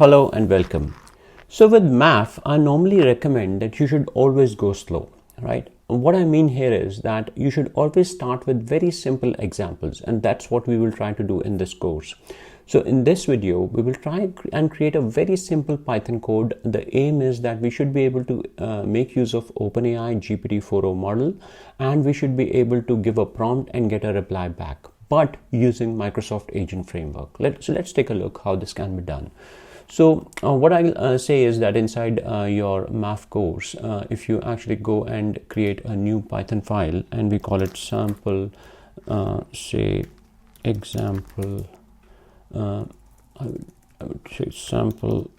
Hello and welcome. So with math, I normally recommend that you should always go slow, right? What I mean here is that you should always start with very simple examples, and that's what we will try to do in this course. So in this video, we will try and create a very simple Python code. The aim is that we should be able to make use of OpenAI GPT-4o model, and we should be able to give a prompt and get a reply back, but using Microsoft Agent Framework. So let's take a look how this can be done. So what I'll say is that inside your math course, if you actually go and create a new Python file and we call it sample, say example, I would say sample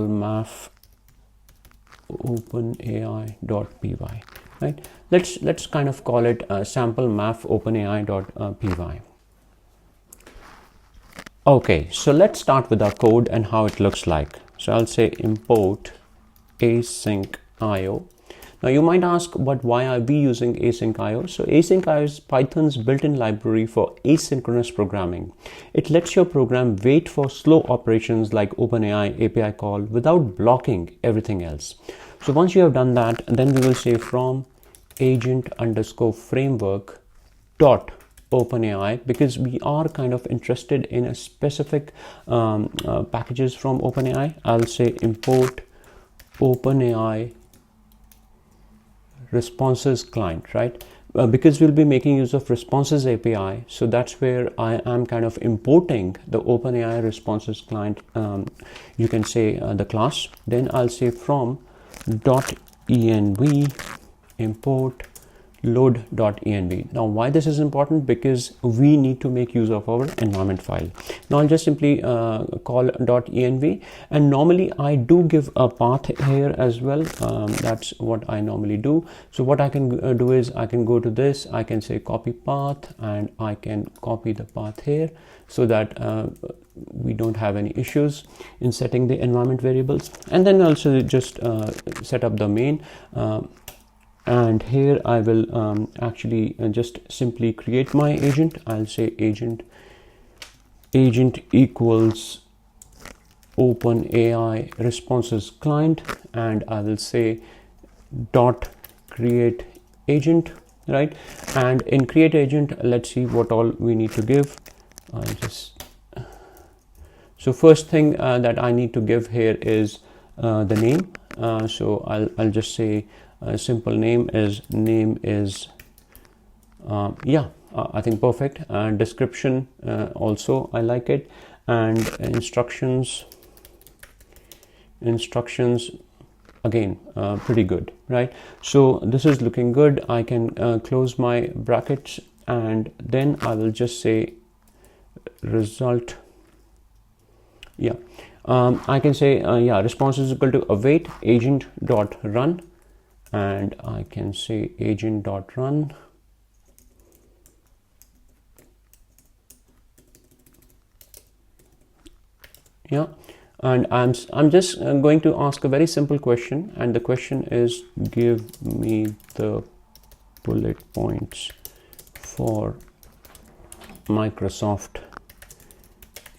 math OpenAI.py, right? Let's kind of call it sample math OpenAI.py. Okay, so let's start with our code and how it looks like. So I'll say import async IO. Now you might ask, but why are we using async IO? So async IO is Python's built-in library for asynchronous programming. It lets your program wait for slow operations like OpenAI API call without blocking everything else. So once you have done that, then we will say from agent_framework dot OpenAI, because we are kind of interested in a specific packages from OpenAI. I'll say import OpenAI Responses Client, right? Because we'll be making use of Responses API, so that's where I am kind of importing the OpenAI Responses Client. You can say the class. Then I'll say from .env import load.env. Now why this is important? Because we need to make use of our environment file. Now I'll just simply call .env, and normally I do give a path here as well. That's what I normally do. So what I can do is I can go to this, I can say copy path, and I can copy the path here so that we don't have any issues in setting the environment variables. And then also just set up the main, and here I will actually just simply create my agent. I'll say agent equals OpenAI Responses Client, and I will say dot create agent, right? And in create agent, let's see what all we need to give. So first thing that I need to give here is the name. So I'll just say simple name is I think perfect. And description also I like it, and instructions again pretty good, right? So this is looking good. I can close my brackets, and then I will just say result. I can say response is equal to await agent dot run, and I can say agent dot run. And I'm just going to ask a very simple question, and the question is give me the bullet points for Microsoft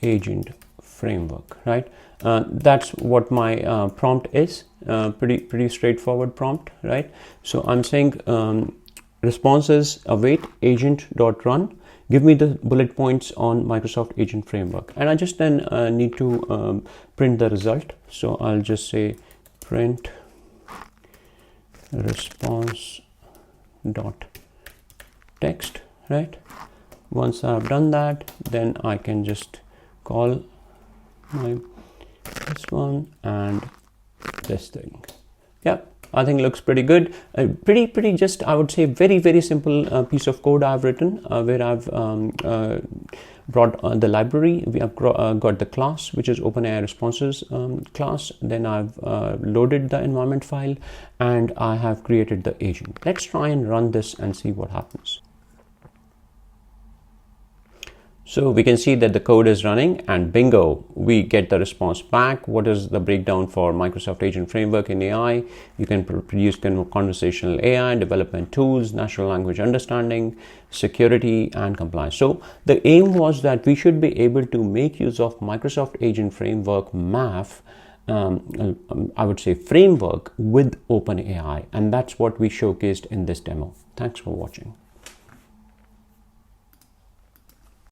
Agent Framework, right? That's what my prompt is. Pretty straightforward prompt, right? So I'm saying responses await agent dot run, give me the bullet points on Microsoft Agent Framework, and I just then need to print the result. So I'll just say print response dot text, right? Once I've done that, then I can just call this one and this thing. I think looks pretty good. Pretty just, I would say, very simple piece of code I've written, where I've brought the library. We have got the class, which is OpenAI Responses class. Then I've loaded the environment file, and I have created the agent. Let's try and run this and see what happens. So we can see that the code is running and bingo, we get the response back. What is the breakdown for Microsoft Agent Framework in AI? You can produce conversational AI, development tools, natural language understanding, security, and compliance. So the aim was that we should be able to make use of Microsoft Agent Framework MAF, I would say framework, with OpenAI. And that's what we showcased in this demo. Thanks for watching.